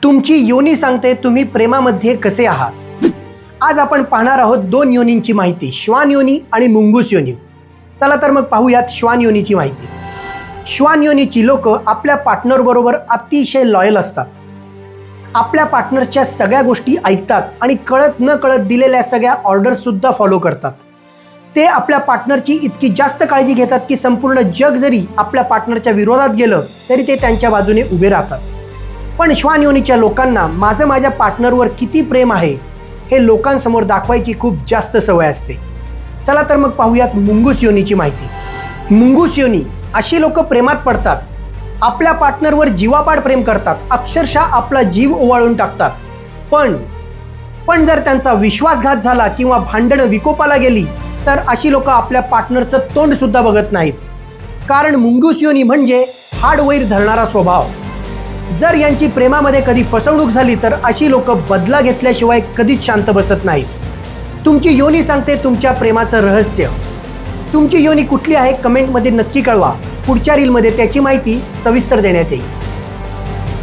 तुमची योनी सांगते तुम्ही प्रेमामध्ये कसे आहात। आज आपण पाहणार आहोत दोन योनींची माहिती, श्वान योनी आणि मुंगूस योनी। चला तर मग पाहूयात श्वान योनीची माहिती। श्वान योनीची लोक आपल्या पार्टनर बरोबर अतिशय लॉयल असतात। आपल्या पार्टनरच्या सगळ्या गोष्टी ऐकतात आणि कळत न कळत दिलेल्या सगळ्या ऑर्डर्स सुद्धा फॉलो करतात। ते आपल्या पार्टनरची इतकी जास्त काळजी घेतात की संपूर्ण जग जरी आपल्या पार्टनरच्या विरोधात गेलं तरी ते त्यांच्या बाजूने उभे राहतात। पण श्वान योनीच्या लोकांना माझ्या पार्टनरवर किती प्रेम आहे हे लोकांसमोर दाखवायची खूप जास्त सवय असते। चला तर मग पाहूयात मुंगूस योनीची माहिती। मुंगूस योनी अशी लोक प्रेमात पडतात, आपल्या पार्टनरवर जीवापाड प्रेम करतात, अक्षरशः आपला जीव ओवाळून टाकतात। पण जर त्यांचा विश्वासघात झाला किंवा भांडणं विकोपाला गेली तर अशी लोक आपल्या पार्टनरचं तोंड सुद्धा बघत नाहीत, कारण मुंगूस योनी म्हणजे हाडवैर धरणारा स्वभाव। जर यांची प्रेमामध्ये कधी फसवणूक झाली तर अशी लोक बदला घेतल्याशिवाय कधीच शांत बसत नाहीत। तुमची योनी सांगते तुमच्या प्रेमाचं रहस्य। तुमची योनी कुठली आहे कमेंटमध्ये नक्की कळवा। पुढच्या रीलमध्ये त्याची माहिती सविस्तर देण्यात येईल।